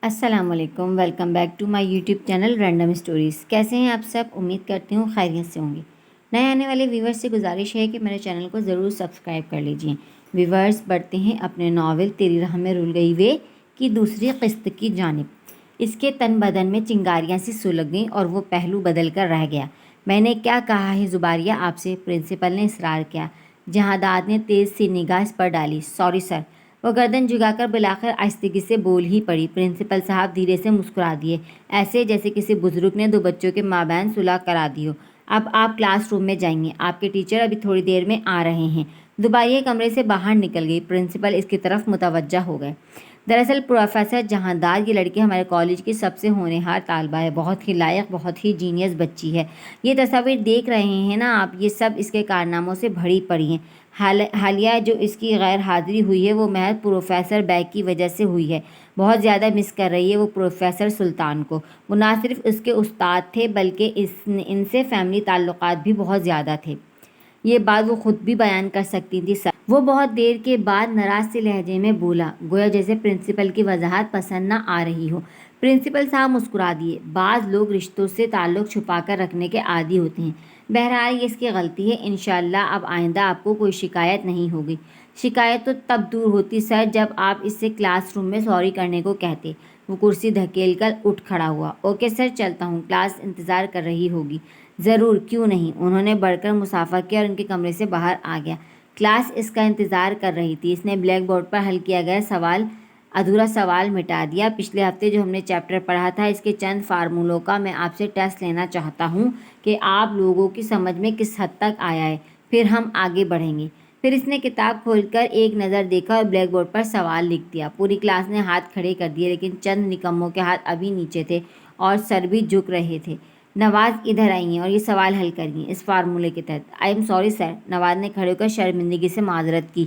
السلام علیکم، welcome back to my YouTube channel random stories. کیسے ہیں آپ سب؟ امید کرتی ہوں خیریت سے ہوں گے۔ نئے آنے والے ویورز سے گزارش ہے کہ میرے چینل کو ضرور سبسکرائب کر لیجئے۔ ویورز بڑھتے ہیں اپنے ناول تیری راہ میں رول گئی وے کی دوسری قسط کی جانب۔ اس کے تن بدن میں چنگاریاں سی سلگ گئیں اور وہ پہلو بدل کر رہ گیا۔ میں نے کیا کہا ہے زباریہ آپ سے؟ پرنسپل نے اصرار کیا۔ جہاداد نے تیز سی نگاہ اس پر ڈالی۔ سوری سر، وہ گردن جھکا کر بلاخر آہستگی سے بول ہی پڑی۔ پرنسپل صاحب دھیرے سے مسکرا دیے، ایسے جیسے کسی بزرگ نے دو بچوں کے مابین صلح کرا دی ہو۔ اب آپ کلاس روم میں جائیں گے، آپ کے ٹیچر ابھی تھوڑی دیر میں آ رہے ہیں۔ زباریہ کمرے سے باہر نکل گئی۔ پرنسپل اس کی طرف متوجہ ہو گئے۔ دراصل پروفیسر جہاداد، یہ لڑکی ہمارے کالج کی سب سے ہونہار طالبہ ہے، بہت ہی لائق، بہت ہی جینیس بچی ہے۔ یہ تصاویر دیکھ رہے ہیں نا آپ، یہ سب اس کے کارناموں سے بھری پڑی ہیں۔ حالیہ جو اس کی غیر حاضری ہوئی ہے وہ محض پروفیسر بیگ کی وجہ سے ہوئی ہے۔ بہت زیادہ مس کر رہی ہے وہ پروفیسر سلطان کو۔ وہ نہ صرف اس کے استاد تھے بلکہ ان سے فیملی تعلقات بھی بہت زیادہ تھے۔ یہ بات وہ خود بھی بیان کر سکتی تھی سر۔ وہ بہت دیر کے بعد ناراض سے لہجے میں بولا، گویا جیسے پرنسپل کی وضاحت پسند نہ آ رہی ہو۔ پرنسپل صاحب مسکرا دیے۔ بعض لوگ رشتوں سے تعلق چھپا کر رکھنے کے عادی ہوتے ہیں۔ بہرحال یہ اس کی غلطی ہے، انشاءاللہ اب آئندہ آپ کو کوئی شکایت نہیں ہوگی۔ شکایت تو تب دور ہوتی سر جب آپ اس سے کلاس روم میں سوری کرنے کو کہتے۔ وہ کرسی دھکیل کر اٹھ کھڑا ہوا۔ اوکے سر، چلتا ہوں، کلاس انتظار کر رہی ہوگی۔ ضرور، کیوں نہیں۔ انہوں نے بڑھ کر مسافہ کیا اور ان کے کمرے سے باہر آ گیا۔ کلاس اس کا انتظار کر رہی تھی۔ اس نے بلیک بورڈ پر حل کیا گیا ادھورا سوال مٹا دیا۔ پچھلے ہفتے جو ہم نے چیپٹر پڑھا تھا، اس کے چند فارمولوں کا میں آپ سے ٹیسٹ لینا چاہتا ہوں کہ آپ لوگوں کی سمجھ میں کس حد تک آیا ہے، پھر ہم آگے بڑھیں گے۔ پھر اس نے کتاب کھول کر ایک نظر دیکھا اور بلیک بورڈ پر سوال لکھ دیا۔ پوری کلاس نے ہاتھ کھڑے کر دیے، لیکن چند نکموں کے ہاتھ ابھی نیچے تھے اور سر بھی جھک رہے تھے۔ نواز ادھر آئیے اور یہ سوال حل کریے اس فارمولے کے تحت۔ آئی ایم سوری سر، نواز نے کھڑے ہو کر شرمندگی سے معذرت کی۔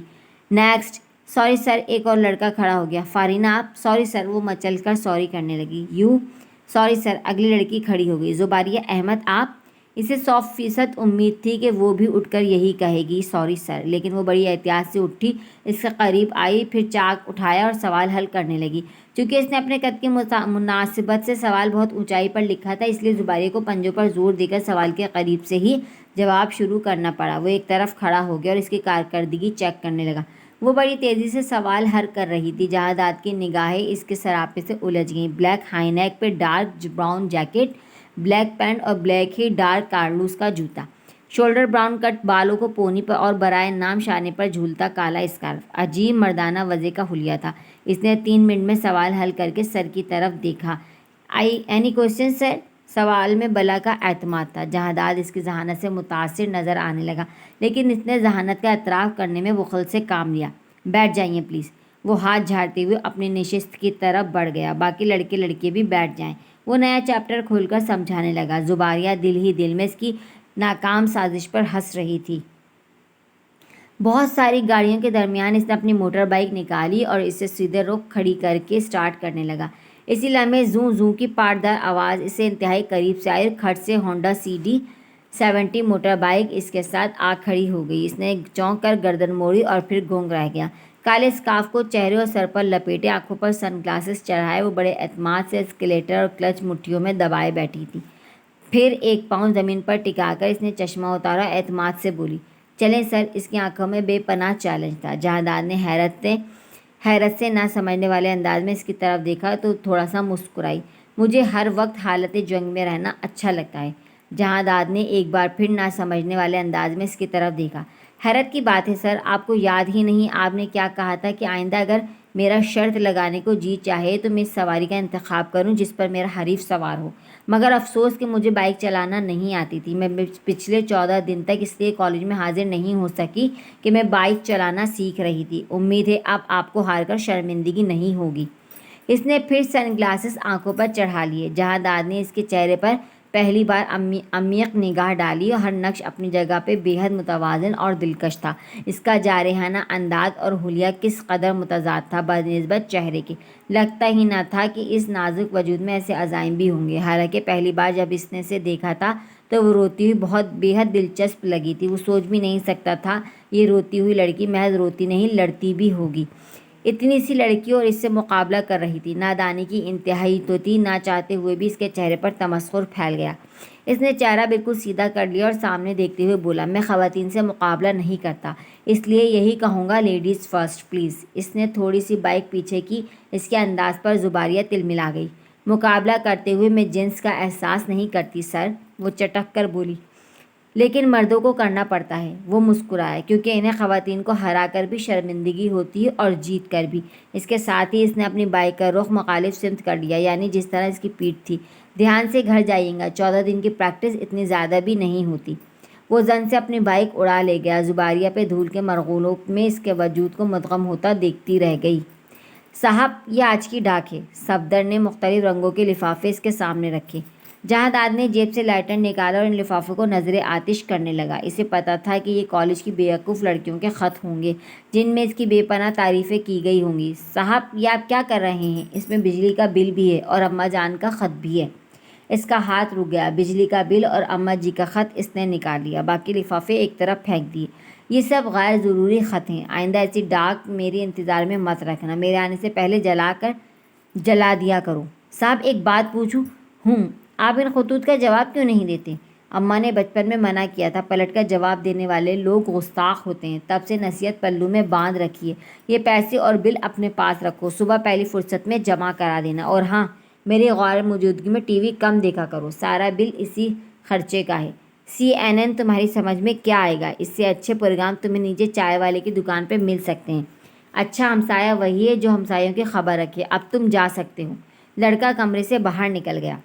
نیکسٹ۔ سوری سر، ایک اور لڑکا کھڑا ہو گیا۔ فارینہ آپ؟ سوری سر، وہ مچل کر سوری کرنے لگی۔ یو؟ سوری سر، اگلی لڑکی کھڑی ہو گئی۔ زباریہ احمد آپ؟ اسے 100% امید تھی کہ وہ بھی اٹھ کر یہی کہے گی، سوری سر، لیکن وہ بڑی احتیاط سے اٹھی، اس کے قریب آئی، پھر چاک اٹھایا اور سوال حل کرنے لگی۔ چونکہ اس نے اپنے قد کی مناسبت سے سوال بہت اونچائی پر لکھا تھا، اس لیے زباریہ کو پنجوں پر زور دے کر سوال کے قریب سے ہی جواب شروع کرنا پڑا۔ وہ ایک طرف کھڑا ہو گیا اور اس کی کارکردگی چیک کرنے لگا۔ وہ بڑی تیزی سے سوال حل کر رہی تھی۔ جہاداد کی نگاہیں اس کے سراپے سے الجھ گئیں۔ بلیک ہائی نیک پہ dark brown jacket, black pant اور بلیک ہی ڈارک کارلوس کا جوتا، شولڈر براؤن کٹ، بالوں کو پونی پر اور برائے نام شانے پر جھولتا کالا اسکارف۔ عجیب مردانہ وضع کا حلیہ تھا۔ اس نے 3 منٹ میں سوال حل کر کے سر کی طرف دیکھا۔ اینی کوسچن سر؟ سوال میں بلا کا اعتماد تھا۔ جہاداد اس کی ذہانت سے متاثر نظر آنے لگا، لیکن اس نے ذہانت کا اعتراف کرنے میں بخل سے کام لیا۔ بیٹھ جائیے پلیز۔ وہ ہاتھ جھاڑتے ہوئے اپنی نشست کی طرف بڑھ گیا۔ باقی لڑکے لڑکیاں بھی بیٹھ جائیں۔ وہ نیا چیپٹر کھول کر سمجھانے لگا۔ زباریہ دل ہی دل میں اس کی ناکام سازش پر ہنس رہی تھی۔ بہت ساری گاڑیوں کے درمیان اس نے اپنی موٹر بائیک نکالی اور اسے سیدھے رخ کھڑی کر کے سٹارٹ کرنے لگا۔ اسی لمحے زوں زوں کی پاٹدار آواز اس سے انتہائی قریب سے آئی اور کھٹ سے ہونڈا CD70 موٹر بائیک اس کے ساتھ آ کھڑی ہو گئی۔ اس نے چونک کر گردن موڑی اور پھر گنگ رہ گیا۔ کالے اسکارف کو چہرے اور سر پر لپیٹے، آنکھوں پر سن گلاسز چڑھائے، وہ بڑے اعتماد سے اسکیلیٹر اور کلچ مٹھیوں میں دبائے بیٹھی تھی۔ پھر ایک پاؤں زمین پر ٹکا کر اس نے چشمہ اتارا، اعتماد سے بولی، چلیں سر۔ اس کی آنکھوں میں بے پناہ چیلنج تھا۔ جہاداد نے حیرت سے نہ سمجھنے والے انداز میں اس کی طرف دیکھا تو تھوڑا سا مسکرائی۔ مجھے ہر وقت حالت جنگ میں رہنا اچھا لگتا ہے۔ جہاداد نے ایک بار پھر نہ سمجھنے والے انداز میں اس کی طرف دیکھا۔ حیرت کی بات ہے سر، آپ کو یاد ہی نہیں آپ نے کیا کہا تھا کہ آئندہ اگر میرا شرط لگانے کو جی چاہے تو میں اس سواری کا انتخاب کروں جس پر میرا حریف سوار ہو۔ مگر افسوس کہ مجھے بائک چلانا نہیں آتی تھی۔ میں پچھلے 14 دن تک اس لیے کالج میں حاضر نہیں ہو سکی کہ میں بائک چلانا سیکھ رہی تھی۔ امید ہے اب آپ کو ہار کر شرمندگی نہیں ہوگی۔ اس نے پھر سن گلاسز آنکھوں پر چڑھا لیے۔ جہاداد نے اس کے چہرے پر پہلی بار عمیق نگاہ ڈالی اور ہر نقش اپنی جگہ پہ بے حد متوازن اور دلکش تھا۔ اس کا جارحانہ انداز اور حلیہ کس قدر متضاد تھا بنسبت چہرے کے، لگتا ہی نہ تھا کہ اس نازک وجود میں ایسے عزائم بھی ہوں گے۔ حالانکہ پہلی بار جب اس نے اسے دیکھا تھا تو وہ روتی ہوئی بہت بے حد دلچسپ لگی تھی۔ وہ سوچ بھی نہیں سکتا تھا یہ روتی ہوئی لڑکی محض روتی نہیں، لڑتی بھی ہوگی۔ اتنی سی لڑکی اور اس سے مقابلہ کر رہی تھی۔ نادانی کی انتہائی تو تھی، نہ چاہتے ہوئے بھی اس کے چہرے پر تمسخر پھیل گیا۔ اس نے چہرہ بالکل سیدھا کر لیا اور سامنے دیکھتے ہوئے بولا، میں خواتین سے مقابلہ نہیں کرتا، اس لیے یہی کہوں گا، لیڈیز فرسٹ پلیز۔ اس نے تھوڑی سی بائک پیچھے کی، اس کے انداز پر زباریہ تلملا گئی۔ مقابلہ کرتے ہوئے میں جنس کا احساس نہیں کرتی سر، وہ چٹک کر بولی۔ لیکن مردوں کو کرنا پڑتا ہے، وہ مسکرایا، کیونکہ انہیں خواتین کو ہرا کر بھی شرمندگی ہوتی ہے اور جیت کر بھی۔ اس کے ساتھ ہی اس نے اپنی بائک کا رخ مخالف سمت کر لیا، یعنی جس طرح اس کی پیٹھ تھی۔ دھیان سے گھر جائیے گا، 14 دن کی پریکٹس اتنی زیادہ بھی نہیں ہوتی۔ وہ زن سے اپنی بائک اڑا لے گیا۔ زباریہ پہ دھول کے مرغولوں میں اس کے وجود کو مدغم ہوتا دیکھتی رہ گئی۔ صاحب، یہ آج کی ڈاک ہے۔ صفدر نے مختلف رنگوں کے لفافے اس کے سامنے رکھے۔ جہانداد نے جیب سے لائٹر نکالا اور ان لفافوں کو نظر آتش کرنے لگا۔ اسے پتہ تھا کہ یہ کالج کی بیوقوف لڑکیوں کے خط ہوں گے، جن میں اس کی بے پناہ تعریفیں کی گئی ہوں گی۔ صاحب، یہ آپ کیا کر رہے ہیں؟ اس میں بجلی کا بل بھی ہے اور اماں جان کا خط بھی ہے۔ اس کا ہاتھ رک گیا۔ بجلی کا بل اور اماں جی کا خط اس نے نکال لیا، باقی لفافے ایک طرف پھینک دیے۔ یہ سب غیر ضروری خط ہیں، آئندہ ایسی ڈاک میرے انتظار میں مت رکھنا، میرے آنے سے پہلے جلا دیا کرو۔ صاحب، ایک بات پوچھوں؟ آپ ان خطوط کا جواب کیوں نہیں دیتے؟ اماں نے بچپن میں منع کیا تھا، پلٹ کر جواب دینے والے لوگ گستاخ ہوتے ہیں، تب سے نصیحت پلو میں باندھ رکھی ہے۔ یہ پیسے اور بل اپنے پاس رکھو، صبح پہلی فرصت میں جمع کرا دینا، اور ہاں، میری غیر موجودگی میں ٹی وی کم دیکھا کرو، سارا بل اسی خرچے کا ہے۔ CNN تمہاری سمجھ میں کیا آئے گا؟ اس سے اچھے پروگرام تمہیں نیچے چائے والے کی دکان پہ مل سکتے ہیں۔ اچھا ہمسایہ وہی ہے جو ہمسایوں کی خبر رکھے، اب تم جا سکتے ہو۔ لڑکا کمرے سے باہر نکل گیا۔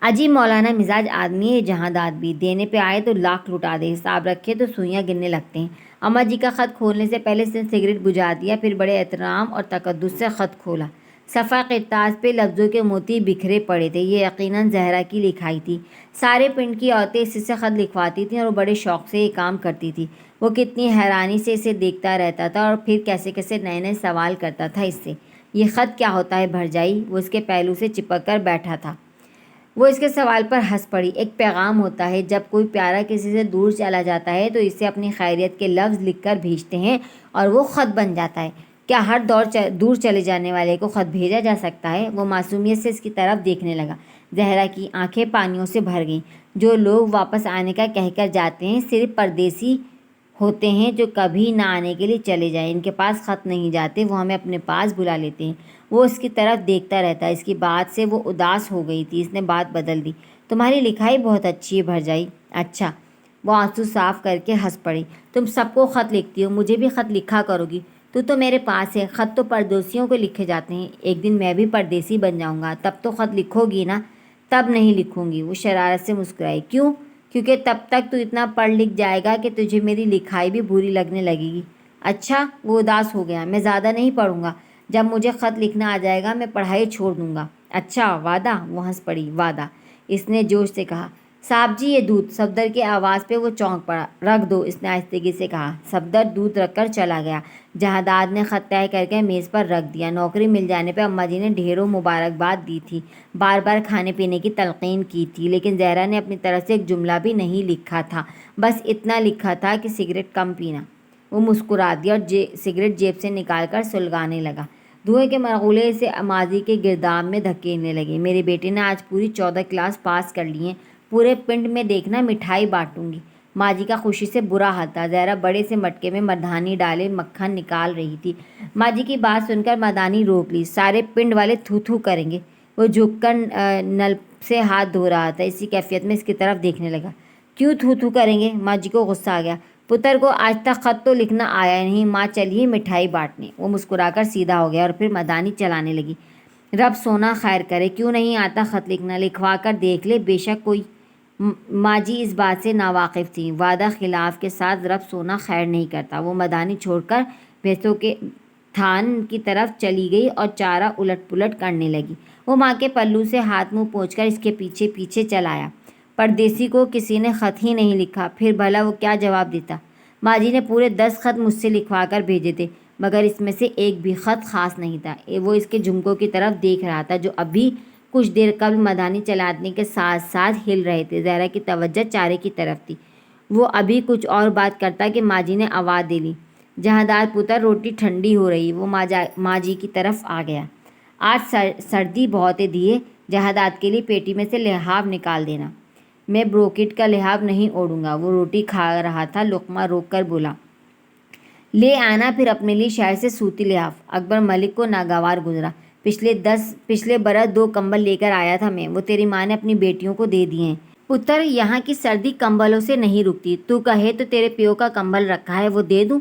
عجیب مولانا مزاج آدمی ہے جہانداد بھی، دینے پہ آئے تو لاکھ لٹا دے، حساب رکھے تو سوئیاں گننے لگتے ہیں۔ اماں جی کا خط کھولنے سے پہلے اس نے سگریٹ بجھا دیا، پھر بڑے احترام اور تقدس سے خط کھولا۔ صفحہ کرتاس پہ لفظوں کے موتی بکھرے پڑے تھے، یہ یقیناً زہرا کی لکھائی تھی۔ سارے پنڈ کی عورتیں اسی سے خط لکھواتی تھیں اور بڑے شوق سے یہ کام کرتی تھی۔ وہ کتنی حیرانی سے اسے دیکھتا رہتا تھا اور پھر کیسے کیسے نئے نئے سوال کرتا تھا اس سے۔ یہ خط کیا ہوتا ہے بھرجائی؟ وہ اس کے پہلو سے چپک کر بیٹھا تھا۔ وہ اس کے سوال پر ہنس پڑی۔ ایک پیغام ہوتا ہے، جب کوئی پیارا کسی سے دور چلا جاتا ہے تو اسے اپنی خیریت کے لفظ لکھ کر بھیجتے ہیں اور وہ خط بن جاتا ہے۔ کیا ہر دور چلے جانے والے کو خط بھیجا جا سکتا ہے؟ وہ معصومیت سے اس کی طرف دیکھنے لگا۔ زہرا کی آنکھیں پانیوں سے بھر گئیں۔ جو لوگ واپس آنے کا کہہ کر جاتے ہیں صرف پردیسی ہوتے ہیں جو کبھی نہ آنے کے لیے چلے جائیں، ان کے پاس خط نہیں جاتے، وہ ہمیں اپنے پاس بلا لیتے ہیں۔ وہ اس کی طرف دیکھتا رہتا۔ اس کی بات سے وہ اداس ہو گئی تھی۔ اس نے بات بدل دی۔ تمہاری لکھائی بہت اچھی ہے بھرجائی۔ اچھا؟ وہ آنسو صاف کر کے ہنس پڑی۔ تم سب کو خط لکھتی ہو، مجھے بھی خط لکھا کرو گی؟ تو میرے پاس ہے، خط تو پردیسیوں کو لکھے جاتے ہیں، ایک دن میں بھی پردیسی بن جاؤں گا، تب تو خط لکھو گی نا؟ تب نہیں لکھوں گی، وہ شرارت سے مسکرائی۔ کیوں؟ کیونکہ تب تک تو اتنا پڑھ لکھ جائے گا کہ تجھے میری لکھائی بھی بری لگنے لگے گی۔ اچھا؟ وہ اداس ہو گیا۔ میں زیادہ نہیں پڑھوں گا، جب مجھے خط لکھنا آ جائے گا میں پڑھائی چھوڑ دوں گا۔ اچھا، وعدہ؟ وہ ہنس پڑی۔ وعدہ؟ اس نے جوش سے کہا۔ صاحب جی، یہ دودھ۔ صفدر کی آواز پہ وہ چونک پڑا۔ رکھ دو، اس نے آہستگی سے کہا۔ صفدر دودھ رکھ کر چلا گیا۔ جہانداد نے خط طے کر کے میز پر رکھ دیا۔ نوکری مل جانے پہ اماں جی نے ڈھیروں مبارکباد دی تھی، بار بار کھانے پینے کی تلقین کی تھی، لیکن زہرا نے اپنی طرف سے ایک جملہ بھی نہیں لکھا تھا، بس اتنا لکھا تھا کہ سگریٹ کم پینا۔ وہ مسکرا دیا اور سگریٹ جیب سے نکال کر سلگانے لگا۔ دھوئیں کے مرغولے سے ماضی کے گرداب میں دھکیلنے لگے۔ میرے بیٹے نے آج پوری 14 کلاس پاس کر لی ہیں، پورے پنڈ میں دیکھنا مٹھائی بانٹوں گی۔ ماں جی کا خوشی سے برا حال تھا۔ زہرا بڑے سے مٹکے میں مردانی ڈالے مکھن نکال رہی تھی۔ ماں جی کی بات سن کر مردانی روک لی۔ سارے پنڈ والے تھو تھو کریں گے۔ وہ جھک کر نل سے ہاتھ دھو رہا تھا، اسی کیفیت میں اس کی طرف دیکھنے لگا۔ کیوں تھو تھو کریں گے؟ ماں جی کو غصہ آ گیا۔ پتر کو آج تک خط تو لکھنا آیا نہیں، ماں چلیے مٹھائی بانٹنے۔ وہ مسکرا کر سیدھا ہو گیا اور پھر مردانی چلانے لگی۔ رب سونا خیر کرے، کیوں نہیں آتا خط لکھنا؟ لکھوا کر دیکھ لے، بے شک کوئی۔ ماں جی اس بات سے ناواقف تھیں۔ وعدہ خلاف کے ساتھ رب سونا خیر نہیں کرتا۔ وہ مردانی چھوڑ کر بھینسوں کے تھان کی طرف چلی گئی اور چارہ الٹ پلٹ کرنے لگی۔ وہ ماں کے پلو سے ہاتھ منہ پوچھ کر اس کے پیچھے پیچھے چل آیا۔ پردیسی کو کسی نے خط ہی نہیں لکھا، پھر بھلا وہ کیا جواب دیتا؟ ماں جی نے پورے 10 خط مجھ سے لکھوا کر بھیجے تھے، مگر اس میں سے ایک بھی خط خاص نہیں تھا۔ وہ اس کے جھمکوں کی طرف دیکھ رہا تھا جو ابھی کچھ دیر قبل مردانی چلانے کے ساتھ ساتھ ہل رہے تھے۔ زہرا کی توجہ چارے کی طرف تھی۔ وہ ابھی کچھ اور بات کرتا کہ ماں جی نے آواز دے لی۔ جہاندار پتر روٹی ٹھنڈی ہو رہی، وہ ماں جی کی طرف آ گیا۔ آج سردی بہت ہے دیے، جہاندار کے لیے پیٹی میں سے لحاف نکال دینا۔ میں بروکٹ کا لحاف نہیں اوڑھوں گا۔ وہ روٹی کھا رہا تھا، لقمہ روک کر بولا، لے آنا پھر اپنے لیے شہر سے سوتی لحاف۔ اکبر ملک کو ناگوار گزرا۔ پچھلے برس 2 کمبل لے کر آیا تھا میں، وہ تیری ماں نے اپنی بیٹیوں کو دے دیے ہیں۔ پتر، یہاں کی سردی کمبلوں سے نہیں رکتی، تو کہے تو تیرے پیو کا کمبل رکھا ہے، وہ دے دوں؟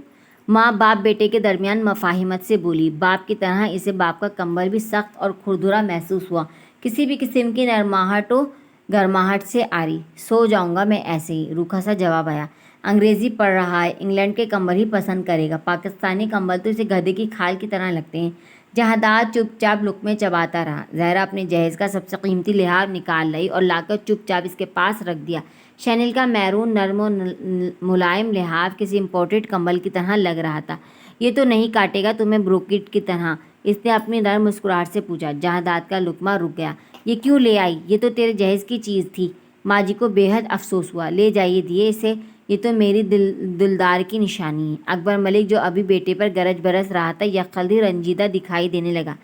ماں باپ بیٹے کے درمیان مفاہمت سے بولی۔ باپ کی طرح اسے باپ کا کمبل بھی سخت اور کھردرا محسوس ہوا، کسی بھی قسم کی نرماہٹ و گرماہٹ سے عاری۔ سو جاؤں گا میں ایسے ہی، روکھا سا جواب آیا۔ انگریزی پڑھ رہا ہے، انگلینڈ کے کمبل ہی پسند کرے گا، پاکستانی کمبل تو اسے گدھے کی کھال کی طرح لگتے ہیں۔ جہاندار چپ چاپ لقمے چباتا رہا۔ زہرا اپنے جہیز کا سب سے قیمتی لحاف نکال لائی اور لا کر چپ چاپ اس کے پاس رکھ دیا۔ شینل کا میرون نرم و ملائم لحاف کسی امپورٹڈ کمبل کی طرح لگ رہا تھا۔ یہ تو نہیں کاٹے گا تمہیں بروکٹ کی طرح؟ اس نے اپنی نرم مسکراہٹ سے پوچھا۔ جہاندار کا لقمہ رک گیا۔ یہ کیوں لے آئی؟ یہ تو تیرے جہیز کی چیز تھی۔ ماں جی کو بے حد افسوس ہوا۔ لے جائیے دیے اسے، یہ تو میری دلدار کی نشانی ہے۔ اکبر ملک جو ابھی بیٹے پر گرج برس رہا تھا، یکخلدی رنجیدہ دکھائی دینے لگا۔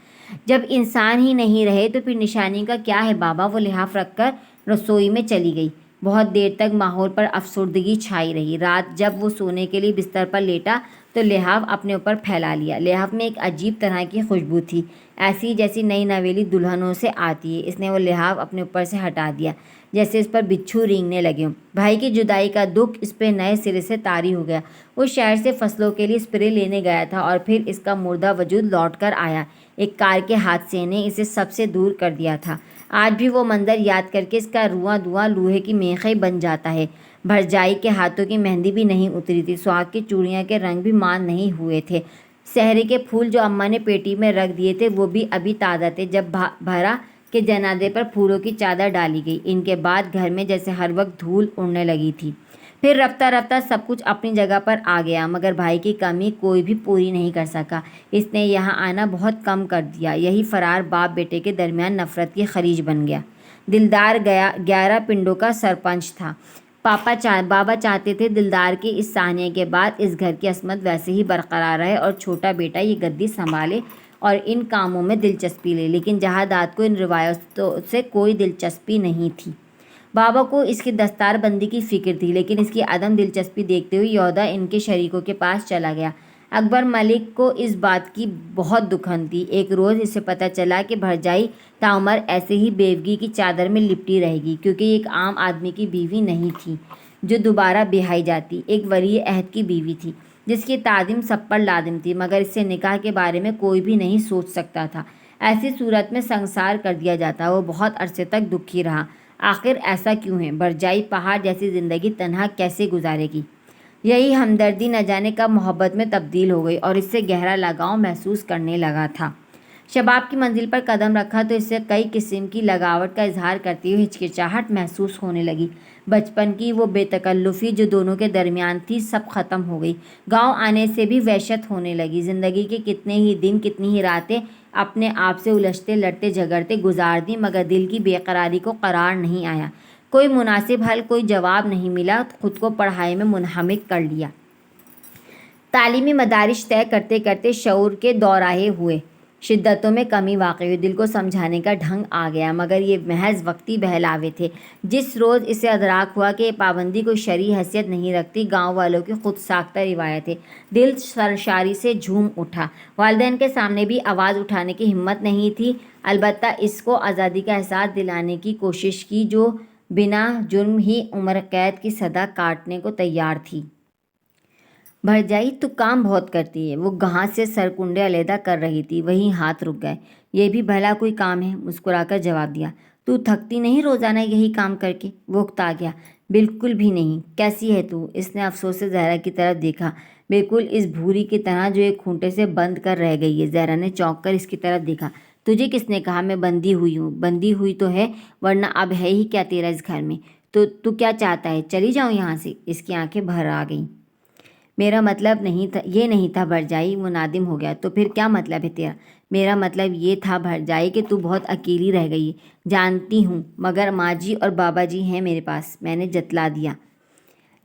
جب انسان ہی نہیں رہے تو پھر نشانی کا کیا ہے بابا؟ وہ لحاف رکھ کر رسوئی میں چلی گئی۔ بہت دیر تک ماحول پر افسردگی چھائی رہی۔ رات جب وہ سونے کے لیے بستر پر لیٹا تو لحاف اپنے اوپر پھیلا لیا۔ لحاف میں ایک عجیب طرح کی خوشبو تھی، ایسی جیسی نئی نویلی دلہنوں سے آتی ہے۔ اس نے وہ لحاف اپنے اوپر سے ہٹا دیا، جیسے اس پر بچھو رینگنے لگے ہوں۔ بھائی کی جدائی کا دکھ اس پہ نئے سرے سے طاری ہو گیا۔ وہ شہر سے فصلوں کے لیے اسپرے لینے گیا تھا اور پھر اس کا مردہ وجود لوٹ کر آیا۔ ایک کار کے حادثے نے اسے سب سے دور کر دیا تھا۔ آج بھی وہ منظر یاد کر کے اس کا رواں دواں لوہے کی میخیں بن جاتا ہے۔ بھرجائی کے ہاتھوں کی مہندی بھی نہیں اتری تھی، سہاگ کی چوڑیاں کے رنگ بھی مان نہیں ہوئے تھے۔ سحری کے پھول جو اماں نے پیٹی میں رکھ دیے تھے وہ بھی ابھی تازہ تھے جب بھرا کے جنازے پر پھولوں کی چادر ڈالی گئی۔ ان کے بعد گھر میں جیسے ہر وقت دھول اڑنے لگی تھی۔ پھر رفتہ رفتہ سب کچھ اپنی جگہ پر آ گیا، مگر بھائی کی کمی کوئی بھی پوری نہیں کر سکا۔ اس نے یہاں آنا بہت کم کر دیا۔ یہی فرار باپ بیٹے کے درمیان نفرت کی خلیج بن گیا۔ دلدار 11 پنڈوں کا سرپنچ تھا۔ بابا چاہتے تھے دلدار کے اس سانحے کے بعد اس گھر کی عصمت ویسے ہی برقرار رہے اور چھوٹا بیٹا یہ گدی سنبھالے اور ان کاموں میں دلچسپی لے، لیکن جہاندار کو ان روایتوں سے کوئی دلچسپی نہیں تھی۔ بابا کو اس کی دستار بندی کی فکر تھی، لیکن اس کی عدم دلچسپی دیکھتے ہوئے یودہ ان کے شریکوں کے پاس چلا گیا۔ اکبر ملک کو اس بات کی بہت دکھن تھی۔ ایک روز اسے پتہ چلا کہ بھرجائی تاعمر ایسے ہی بیوگی کی چادر میں لپٹی رہے گی، کیونکہ یہ ایک عام آدمی کی بیوی نہیں تھی جو دوبارہ بیاہی جاتی، ایک ولی عہد کی بیوی تھی جس کی تعظیم سب پر لازم تھی، مگر اس سے نکاح کے بارے میں کوئی بھی نہیں سوچ سکتا تھا۔ ایسی صورت میں سنسار کر دیا جاتا۔ وہ بہت عرصے تک دکھی رہا۔ آخر ایسا کیوں ہے؟ بھرجائی پہاڑ جیسی زندگی تنہا کیسے گزارے گی؟ یہی ہمدردی نہ جانے کب محبت میں تبدیل ہو گئی اور اس سے گہرا لگاؤ محسوس کرنے لگا تھا۔ شباب کی منزل پر قدم رکھا تو اس سے کئی قسم کی لگاوٹ کا اظہار کرتی ہوئی ہچکچاہٹ محسوس ہونے لگی۔ بچپن کی وہ بے تکلفی جو دونوں کے درمیان تھی سب ختم ہو گئی۔ گاؤں آنے سے بھی وحشت ہونے لگی۔ زندگی کے کتنے ہی دن، کتنی ہی راتیں اپنے آپ سے الجھتے لڑتے جھگڑتے گزار دیں، مگر دل کی بے قراری کو قرار نہیں آیا۔ کوئی مناسب حل، کوئی جواب نہیں ملا۔ خود کو پڑھائی میں منہمک کر لیا۔ تعلیمی مدارج طے کرتے کرتے شعور کے دوراہے ہوئے، شدتوں میں کمی واقع ہوئی، دل کو سمجھانے کا ڈھنگ آ گیا، مگر یہ محض وقتی بہلاوے تھے۔ جس روز اسے ادراک ہوا کہ یہ پابندی کوئی شرعی حیثیت نہیں رکھتی، گاؤں والوں کی خود ساختہ روایت ہے، دل سرشاری سے جھوم اٹھا۔ والدین کے سامنے بھی آواز اٹھانے کی ہمت نہیں تھی، البتہ اس کو آزادی کا احساس دلانے کی کوشش کی جو بنا جرم ہی عمر قید کی سزا کاٹنے کو تیار تھی۔ بھرجائی تو کام بہت کرتی ہے، وہ گھاس سے سرکنڈے علیحدہ کر رہی تھی، وہیں ہاتھ رک گئے۔ یہ بھی بھلا کوئی کام ہے؟ مسکرا کر جواب دیا۔ تو تھکتی نہیں روزانہ یہی کام کر کے؟ وہ اکتا گیا۔ بالکل بھی نہیں۔ کیسی ہے تو؟ اس نے افسوس سے زہرا کی طرف دیکھا۔ بالکل اس بھوری کی طرح جو ایک کھونٹے سے بند کر رہ گئی ہے۔ زہرا نے چونک کر اس کی طرف دیکھا۔ تجھے کس نے کہا میں بندھی ہوئی ہوں؟ بندھی ہوئی تو ہے، ورنہ اب ہے ہی کیا تیرا اس گھر میں؟ تو کیا چاہتا ہے؟ چلی جاؤں یہاں سے؟ اس کی آنکھیں بھر آ گئیں۔ میرا مطلب یہ نہیں تھا بھرجائی، وہ نادم ہو گیا۔ تو پھر کیا مطلب ہے تیرا؟ میرا مطلب یہ تھا بھرجائی کہ تو بہت اکیلی رہ گئی ہے۔ جانتی ہوں، مگر ماں جی اور بابا جی ہیں میرے پاس، میں نے جتلا دیا۔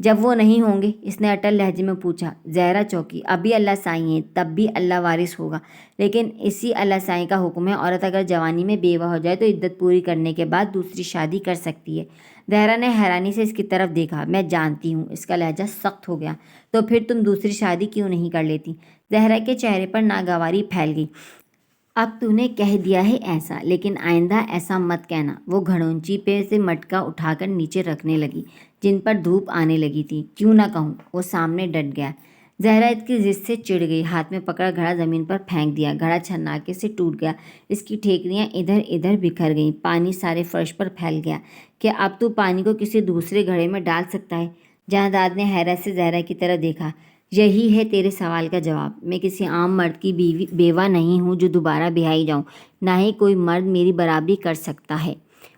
جب وہ نہیں ہوں گے؟ اس نے اٹل لہجے میں پوچھا۔ زہرا چونکی۔ ابھی اللہ سائیں ہیں، تب بھی اللہ وارث ہوگا، لیکن اسی اللہ سائیں کا حکم ہے، عورت اگر جوانی میں بیوہ ہو جائے تو عدت پوری کرنے کے بعد دوسری شادی کر سکتی ہے۔ زہرا نے حیرانی سے اس کی طرف دیکھا۔ میں جانتی ہوں۔ اس کا لہجہ سخت ہو گیا۔ تو پھر تم دوسری شادی کیوں نہیں کر لیتی؟ زہرا کے چہرے پر ناگواری پھیل گئی۔ اب تو نے کہہ دیا ہے ایسا، لیکن آئندہ ایسا مت کہنا۔ وہ گھڑونچی پہ سے مٹکا اٹھا کر نیچے رکھنے لگی جن پر دھوپ آنے لگی تھی۔ کیوں نہ کہوں؟ وہ سامنے ڈٹ گیا۔ زہرا اس کی ضد سے چڑ گئی، ہاتھ میں پکڑا گھڑا زمین پر پھینک دیا۔ گھڑا چھناکے سے ٹوٹ گیا، اس کی ٹھیکریاں ادھر ادھر بکھر گئیں، پانی سارے فرش پر پھیل گیا۔ کیا اب تو پانی کو کسی دوسرے گھڑے میں ڈال سکتا ہے؟ جہانداد نے حیرت سے زہرا کی طرف دیکھا۔ یہی ہے تیرے سوال کا جواب۔ میں کسی عام مرد کی بیوہ نہیں ہوں جو دوبارہ بیائی جاؤں، نہ ہی کوئی مرد میری برابری کر سکتا ہے۔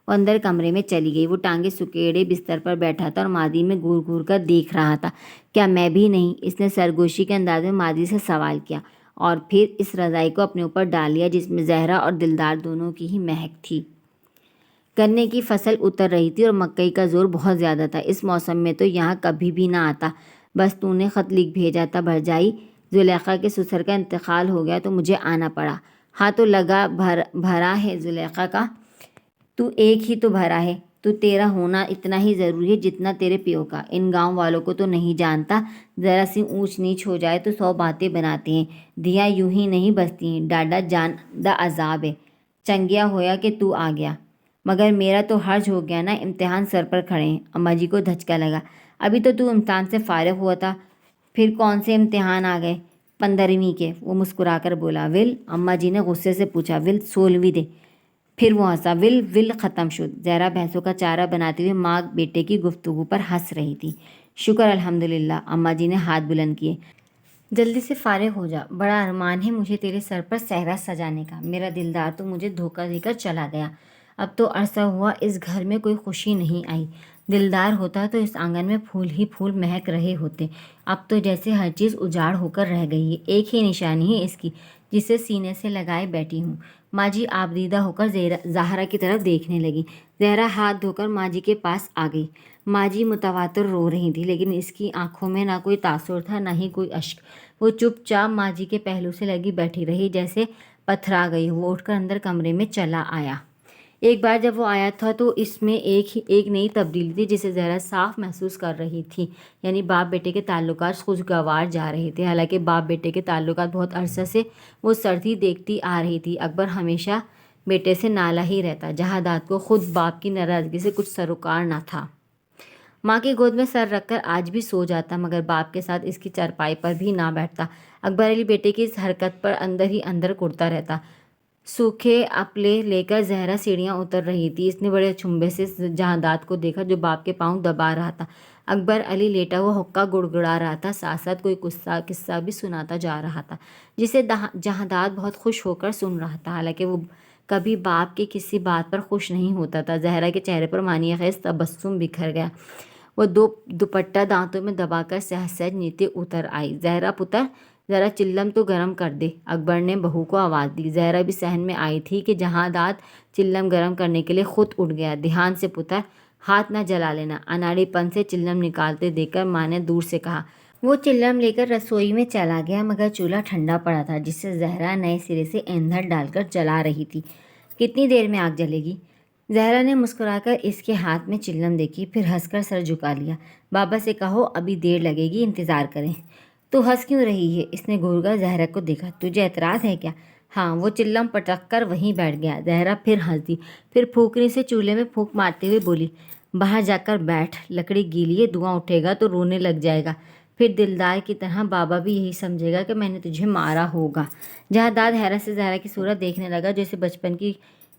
وہ اندر کمرے میں چلی گئی۔ وہ ٹانگیں سکیڑے بستر پر بیٹھا تھا اور ماضی میں گور گور کر دیکھ رہا تھا۔ کیا میں بھی نہیں؟ اس نے سرگوشی کے انداز میں ماضی سے سوال کیا، اور پھر اس رضائی کو اپنے اوپر ڈال لیا جس میں زہرا اور دلدار دونوں کی ہی مہک تھی۔ گنے کی فصل اتر رہی تھی اور مکئی کا زور بہت زیادہ تھا۔ اس موسم میں تو یہاں کبھی بھی نہ آتا، بس تو نے خط لکھ بھیجا تھا بھرجائی، زلیخا کے سسر کا انتقال ہو گیا تو مجھے آنا پڑا۔ ہاں تو لگا بھرا ہے زلیخا کا، تو ایک ہی تو بھرا ہے، تو تیرا ہونا اتنا ہی ضروری ہے جتنا تیرے پیو کا۔ ان گاؤں والوں کو تو نہیں جانتا، ذرا سی اونچ نیچ ہو جائے تو 100 باتیں بناتے ہیں۔ دھیاں یوں ہی نہیں بستی ہیں، ڈاڈا جان دا عذاب ہے۔ چنگیا ہویا کہ تو آ گیا، مگر میرا تو حرج ہو گیا نا، امتحان سر پر کھڑے ہیں۔ اماں جی کو دھچکا لگا۔ ابھی تو امتحان سے فارغ ہوا تھا، پھر کون سے امتحان آ گئے؟ 15ویں کے۔ وہ مسکرا کر بولا۔ ول؟ اماں جی نے غصے سے پوچھا۔ ول 16ویں دے۔ پھر وہ ہنسا۔ ول ختم شد۔ زہرا بھینسوں کا چارہ بناتے ہوئے ماں بیٹے کی گفتگو پر ہنس رہی تھی۔ شکر الحمدللہ۔ اماں جی نے ہاتھ بلند کیے۔ جلدی سے فارغ ہو جا، بڑا ارمان ہے مجھے تیرے سر پر صحرا سجانے کا۔ میرا دلدار تو مجھے دھوکہ دے کر چلا گیا، اب تو عرصہ ہوا اس گھر میں کوئی خوشی نہیں آئی۔ دلدار ہوتا تو اس آنگن میں پھول ہی پھول مہک رہے ہوتے، اب تو جیسے ہر چیز اجاڑ ہو کر رہ گئی ہے۔ ایک ہی نشانی ہے اس کی جسے سینے سے لگائے بیٹھی ہوں۔ ماں جی آبدیدہ ہو کر زہرا کی طرف دیکھنے لگی۔ زہرا ہاتھ دھو کر ماں جی کے پاس آ گئی۔ ماں جی متواتر رو رہی تھی، لیکن اس کی آنکھوں میں نہ کوئی تاثر تھا نہ ہی کوئی اشک۔ وہ چپ چاپ ماں جی کے پہلو سے لگی بیٹھی رہی جیسے پتھرا گئی۔ وہ اٹھ کر اندر کمرے میں چلا آیا۔ ایک بار جب وہ آیا تھا تو اس میں ایک نئی تبدیلی تھی جسے زہرا صاف محسوس کر رہی تھی، یعنی باپ بیٹے کے تعلقات خوشگوار جا رہے تھے۔ حالانکہ باپ بیٹے کے تعلقات بہت عرصہ سے وہ سردی دیکھتی آ رہی تھی۔ اکبر ہمیشہ بیٹے سے نالا ہی رہتا، جہانداد کو خود باپ کی ناراضگی سے کچھ سروکار نہ تھا۔ ماں کی گود میں سر رکھ کر آج بھی سو جاتا، مگر باپ کے ساتھ اس کی چارپائی پر بھی نہ بیٹھتا۔ اکبر علی بیٹے کی اس حرکت پر اندر ہی اندر کڑتا رہتا۔ سوکھے اپلے لے کر زہرا سیڑھیاں اتر رہی تھی۔ اس نے بڑے اچنبھے سے جہانداد کو دیکھا جو باپ کے پاؤں دبا رہا تھا۔ اکبر علی لیٹا ہوا حقہ گڑگڑا رہا تھا، ساتھ ساتھ کوئی قصہ بھی سناتا جا رہا تھا جسے جہانداد بہت خوش ہو کر سن رہا تھا۔ حالانکہ وہ کبھی باپ کی کسی بات پر خوش نہیں ہوتا تھا۔ زہرا کے چہرے پر معنی خیز تبسم بکھر گیا۔ وہ دوپٹہ دانتوں میں دبا کر سہج سہج نیچے اتر آئی۔ زہرا پتر، ذرا چلم تو گرم کر دے، اکبر نے بہو کو آواز دی۔ زہرا بھی صحن میں آئی تھی کہ جہانداد چلم گرم کرنے کے لیے خود اٹھ گیا۔ دھیان سے پتر، ہاتھ نہ جلا لینا، اناڑی پن سے چلم نکالتے دیکھ کر ماں نے دور سے کہا۔ وہ چلم لے کر رسوئی میں چلا گیا، مگر چولہا ٹھنڈا پڑا تھا جسے زہرا نئے سرے سے ایندھن ڈال کر جلا رہی تھی۔ کتنی دیر میں آگ جلے گی؟ زہرا نے مسکرا کر اس کے ہاتھ میں چلم دیکھی، پھر ہنس کر سر جھکا لیا۔ بابا سے کہو ابھی دیر لگے گی، انتظار کریں۔ تو ہنس کیوں رہی ہے؟ اس نے گھور کر زہرا کو دیکھا۔ تجھے اعتراض ہے کیا؟ ہاں۔ وہ چلم پٹک کر وہیں بیٹھ گیا۔ زہرا پھر ہنس دی، پھر پھونکنی سے چولہے میں پھونک مارتے ہوئے بولی، باہر جا کر بیٹھ، لکڑی گیلی ہے، دھواں اٹھے گا تو رونے لگ جائے گا، پھر دلدار کی طرح بابا بھی یہی سمجھے گا کہ میں نے تجھے مارا ہوگا۔ جہانداد حیرت سے زہرا کی صورت دیکھنے لگا جو اسے بچپن کی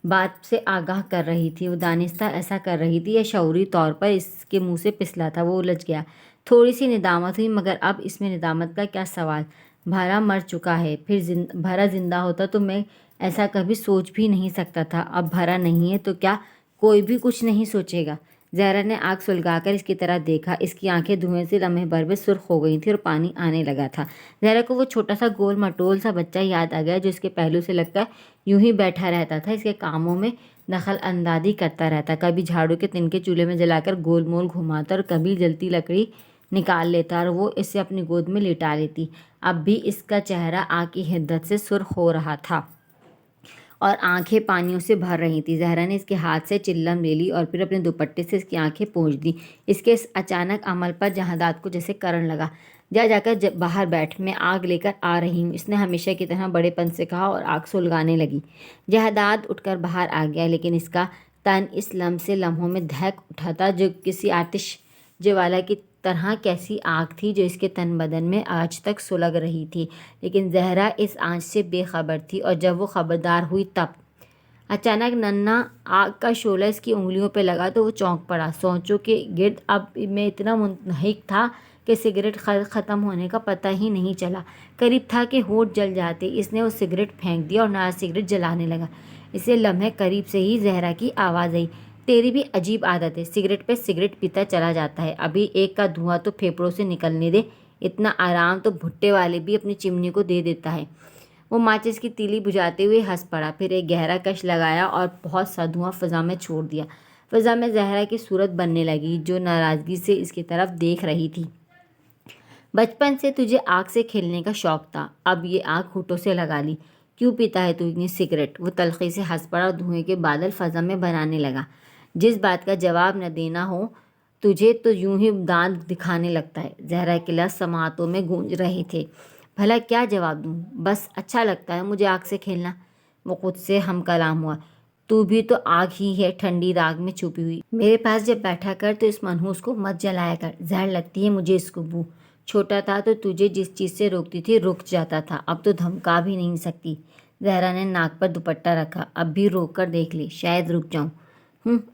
بات سے آگاہ کر رہی تھی۔ وہ دانستہ ایسا کر رہی تھی یا شعوری طور پر اس کے منہ سے پسلا تھا؟ وہ الجھ گیا۔ تھوڑی سی ندامت ہوئی، مگر اب اس میں ندامت کا کیا سوال؟ بھرا مر چکا ہے، پھر بھرا زندہ ہوتا تو میں ایسا کبھی سوچ بھی نہیں سکتا تھا۔ اب بھرا نہیں ہے تو کیا کوئی بھی کچھ نہیں سوچے گا؟ زہرا نے آنکھ سلگا کر اس کی طرف دیکھا۔ اس کی آنکھیں دھوئیں سے لمحے بھر میں سرخ ہو گئی تھیں اور پانی آنے لگا تھا۔ زہرا کو وہ چھوٹا سا گول مٹول سا بچہ یاد آ گیا جو اس کے پہلو سے لگ کر یوں ہی بیٹھا رہتا تھا، اس کے کاموں میں دخل اندازی کرتا رہتا، کبھی جھاڑو کے تنکے چولہے میں جلا کر گول مول گھماتا اور کبھی جلتی لکڑی نکال لیتا اور وہ اسے اپنی گود میں لٹا لیتی۔ اب بھی اس کا چہرہ آگ کی حدت سے سرخ ہو رہا تھا اور آنکھیں پانیوں سے بھر رہی تھیں۔ زہرا نے اس کے ہاتھ سے چلم لے لی اور پھر اپنے دوپٹے سے اس کی آنکھیں پونچھ دیں۔ اس کے اس اچانک عمل پر جہادات کو جیسے کرنٹ لگا۔ جا کر باہر بیٹھ، میں آگ لے کر آ رہی ہوں، اس نے ہمیشہ کی طرح بڑے پن سے کہا اور آگ سلگانے لگی۔ جہادات اٹھ کر باہر آ گیا، لیکن اس کا تن اس لمح سے لمحوں میں دہک اٹھا تھا جو کسی آتش جوالا کی طرح، کیسی آگ تھی جو اس کے تن بدن میں آج تک سلگ رہی تھی۔ لیکن زہرا اس آنچ سے بے خبر تھی، اور جب وہ خبردار ہوئی تب اچانک ننھا آگ کا شعلہ اس کی انگلیوں پہ لگا تو وہ چونک پڑا۔ سونچوں کے گرد اب میں اتنا منہمک تھا کہ سگریٹ ختم ہونے کا پتہ ہی نہیں چلا۔ قریب تھا کہ ہونٹ جل جاتے۔ اس نے وہ سگریٹ پھینک دیا اور نیا سگریٹ جلانے لگا۔ اسے لمحے قریب سے ہی زہرا کی آواز آئی، تیری بھی عجیب عادت ہے، سگریٹ پہ سگریٹ پیتا چلا جاتا ہے، ابھی ایک کا دھواں تو پھیپھڑوں سے نکلنے دے، اتنا آرام تو بھٹے والے بھی اپنی چمنی کو دے دیتا ہے۔ وہ ماچس کی تیلی بجھاتے ہوئے ہنس پڑا، پھر ایک گہرا کش لگایا اور بہت سا دھواں فضا میں چھوڑ دیا۔ فضا میں زہرا کی صورت بننے لگی جو ناراضگی سے اس کی طرف دیکھ رہی تھی۔ بچپن سے تجھے آگ سے کھیلنے کا شوق تھا، اب یہ آگ ہونٹوں سے لگا لی، کیوں پیتا ہے تو اتنی سگریٹ؟ وہ تلخی سے ہنس پڑا اور دھوئیں کے بادل فضا میں بنانے لگا۔ جس بات کا جواب نہ دینا ہو تجھے تو یوں ہی دانت دکھانے لگتا ہے۔ زہرا کے لفظ سماعتوں میں گونج رہے تھے۔ بھلا کیا جواب دوں؟ بس اچھا لگتا ہے مجھے آگ سے کھیلنا۔ وہ خود سے ہم کلام ہوا، تو بھی تو آگ ہی ہے، ٹھنڈی راگ میں چھپی ہوئی۔ میرے پاس جب بیٹھا کر تو اس منحوس کو مت جلایا کر، زہر لگتی ہے مجھے اس کو بو۔ چھوٹا تھا تو تجھے جس چیز سے روکتی تھی رک جاتا تھا، اب تو دھمکا بھی نہیں سکتی۔ زہرا نے ناک پر دوپٹہ رکھا، اب بھی روک کر دیکھ لے، شاید رک جاؤں۔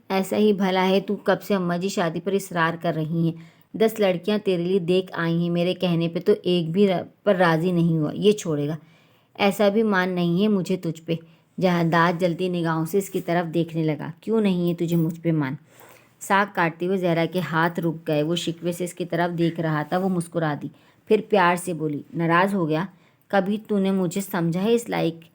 ایسا ہی بھلا ہے، تو کب سے اماں جی شادی پر اصرار کر رہی ہیں، 10 لڑکیاں تیرے لیے دیکھ آئی ہیں، میرے کہنے پہ تو ایک بھی پر راضی نہیں ہوا، یہ چھوڑے گا؟ ایسا بھی مان نہیں ہے مجھے تجھ پہ؟ جہادات جلتی نگاہوں سے اس کی طرف دیکھنے لگا، کیوں نہیں ہے تجھے مجھ پہ مان؟ ساگ کاٹتے ہوئے زہرا کے ہاتھ رک گئے، وہ شکوے سے اس کی طرف دیکھ رہا تھا۔ وہ مسکرا دی، پھر پیار سے بولی، ناراض ہو گیا؟ کبھی تو نے مجھے سمجھا ہے اس لائق؟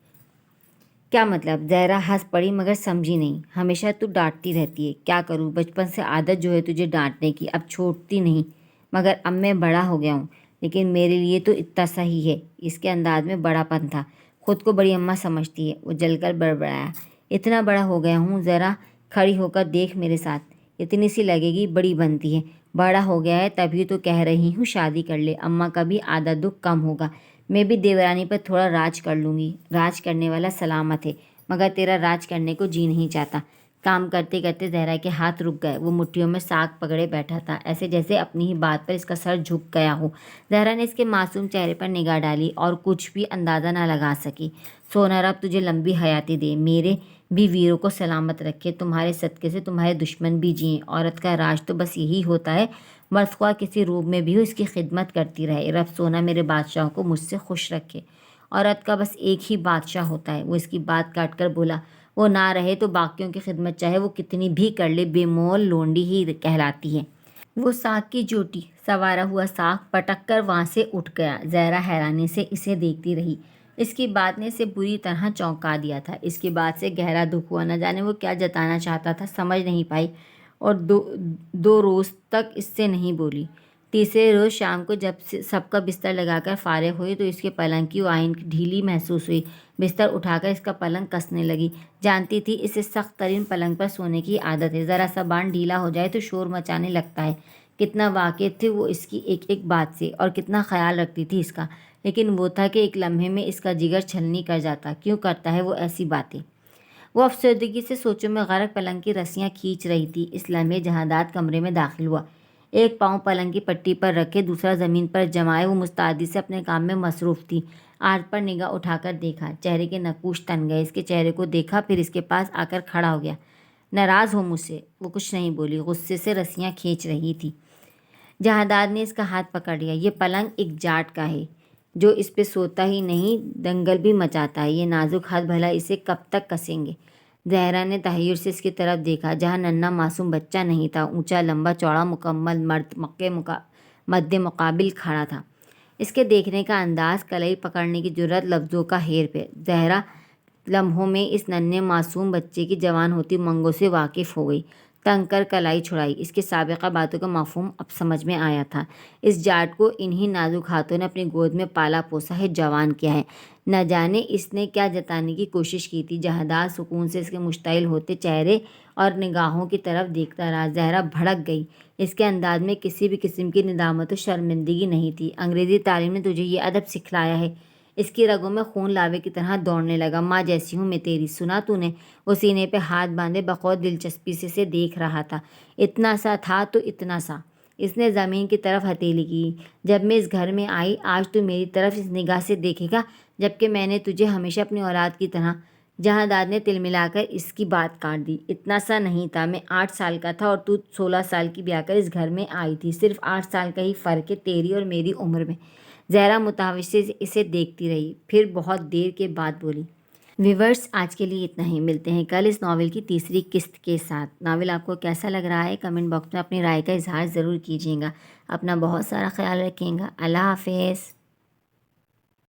کیا مطلب؟ زہرا ہنس پڑی مگر سمجھی نہیں۔ ہمیشہ تو ڈانٹتی رہتی ہے، کیا کروں، بچپن سے عادت جو ہے تجھے ڈانٹنے کی، اب چھوڑتی نہیں، مگر اب میں بڑا ہو گیا ہوں، لیکن میرے لیے تو اتنا صحیح ہے۔ اس کے انداز میں بڑا پن تھا، خود کو بڑی اماں سمجھتی ہے۔ وہ جل کر بڑبڑایا، اتنا بڑا ہو گیا ہوں، ذرا کھڑی ہو کر دیکھ میرے ساتھ، اتنی سی لگے گی بڑی بنتی ہے۔ بڑا ہو گیا ہے تبھی تو کہہ رہی ہوں شادی کر لے، اماں کا بھی آدھا دکھ کم ہوگا، میں بھی دیورانی پر تھوڑا راج کر لوں گی۔ راج کرنے والا سلامت ہے، مگر تیرا راج کرنے کو جی نہیں چاہتا۔ کام کرتے کرتے زہرا کے ہاتھ رک گئے، وہ مٹھیوں میں ساگ پکڑے بیٹھا تھا، ایسے جیسے اپنی ہی بات پر اس کا سر جھک گیا ہو۔ زہرا نے اس کے معصوم چہرے پر نگاہ ڈالی اور کچھ بھی اندازہ نہ لگا سکی۔ سونا رب تجھے لمبی حیاتی دے، میرے بھی ویروں کو سلامت رکھے، تمہارے صدقے سے تمہارے دشمن بھی جئیں۔ عورت کا راج تو بس یہی ہوتا ہے، مرد خواہ کسی روپ میں بھی ہو اس کی خدمت کرتی رہے۔ رب سونا میرے بادشاہوں کو مجھ سے خوش رکھے۔ عورت کا بس ایک ہی بادشاہ ہوتا ہے۔ وہ اس کی بات کاٹ کر بولا، وہ نہ رہے تو باقیوں کی خدمت چاہے وہ کتنی بھی کر لے، بے مول لونڈی ہی کہلاتی ہے۔ وہ ساگ کی چوٹی، سنوارا ہوا ساگ پٹک کر وہاں سے اٹھ گیا۔ زہرا حیرانی سے اسے دیکھتی رہی، اس کی بات نے اسے بری طرح چونکا دیا تھا۔ اس کی بات سے گہرا دکھ ہوا، نہ جانے وہ کیا جتانا چاہتا تھا، سمجھ نہیں پائی، اور دو روز تک اس سے نہیں بولی۔ تیسرے روز شام کو جب سب کا بستر لگا کر فارغ ہوئی تو اس کے پلنگ کی آئین ڈھیلی محسوس ہوئی۔ بستر اٹھا کر اس کا پلنگ کسنے لگی، جانتی تھی اسے سخت ترین پلنگ پر سونے کی عادت ہے، ذرا سا بان ڈھیلا ہو جائے تو شور مچانے لگتا ہے۔ کتنا واقف تھی وہ اس کی ایک ایک بات سے، اور کتنا خیال رکھتی تھی اس کا، لیکن وہ تھا کہ ایک لمحے میں اس کا جگر چھلنی کر جاتا۔ کیوں کرتا ہے وہ ایسی باتیں؟ وہ افسردگی سے سوچوں میں غرق پلنگ کی رسیاں کھینچ رہی تھی۔ اس لمحے جہادات کمرے میں داخل ہوا، ایک پاؤں پلنگ کی پٹی پر رکھے، دوسرا زمین پر جمائے وہ مستعدی سے اپنے کام میں مصروف تھی۔ آرٹ پر نگاہ اٹھا کر دیکھا، چہرے کے نقوش تن گئے۔ اس کے چہرے کو دیکھا، پھر اس کے پاس آ کر کھڑا ہو گیا۔ ناراض ہو مجھ سے؟ وہ کچھ نہیں بولی، غصے سے رسیاں کھینچ رہی تھی۔ جہادات نے اس کا ہاتھ پکڑ لیا، یہ پلنگ ایک جاٹ کا ہے جو اس پہ سوتا ہی نہیں دنگل بھی مچاتا ہے، یہ نازک ہاتھ بھلا اسے کب تک کسیں گے؟ زہرا نے تحیر سے اس کی طرف دیکھا، جہاں ننھا معصوم بچہ نہیں تھا، اونچا لمبا چوڑا مکمل مرد مد مقابل کھڑا تھا۔ اس کے دیکھنے کا انداز، کلائی پکڑنے کی جرأت، لفظوں کا ہیر پھیر، زہرا لمحوں میں اس ننھے معصوم بچے کی جوان ہوتی امنگوں سے واقف ہو گئی۔ تنگ کر کلائی چھڑائی۔ اس کے سابقہ باتوں کا مفہوم اب سمجھ میں آیا تھا۔ اس جاٹ کو انہی نازک ہاتھوں نے اپنی گود میں پالا پوسا ہے، جوان کیا ہے۔ نہ جانے اس نے کیا جتانے کی کوشش کی تھی۔ جہاندار سکون سے اس کے مشتعل ہوتے چہرے اور نگاہوں کی طرف دیکھتا رہا۔ زہرا بھڑک گئی۔ اس کے انداز میں کسی بھی قسم کی ندامت و شرمندگی نہیں تھی۔ انگریزی تعلیم نے تجھے یہ ادب سکھلایا ہے؟ اس کی رگوں میں خون لاوے کی طرح دوڑنے لگا۔ ماں جیسی ہوں میں تیری، سنا تو نے؟ وہ سینے پہ ہاتھ باندھے بقدر دلچسپی سے اسے دیکھ رہا تھا۔ اتنا سا تھا تو اتنا سا۔ اس نے زمین کی طرف ہتھیلی کی۔ جب میں اس گھر میں آئی، آج تو میری طرف اس نگاہ سے دیکھے گا جبکہ میں نے تجھے ہمیشہ اپنی اولاد کی طرح۔ جہاندار نے تل ملا کر اس کی بات کاٹ دی۔ اتنا سا نہیں تھا۔ میں 8 سال کا تھا اور تو 16 سال کی بیاہ کر اس گھر میں آئی تھی۔ صرف 8 سال کا ہی فرق ہے تیری اور میری عمر میں۔ زہرا متحوش سے اسے دیکھتی رہی، پھر بہت دیر کے بعد بولی۔ ویورز، آج کے لیے اتنا ہی۔ ملتے ہیں کل اس ناول کی تیسری قسط کے ساتھ۔ ناول آپ کو کیسا لگ رہا ہے؟ کمنٹ باکس میں اپنی رائے کا اظہار ضرور کیجیے گا۔ اپنا بہت سارا خیال رکھیں گا۔ اللہ حافظ۔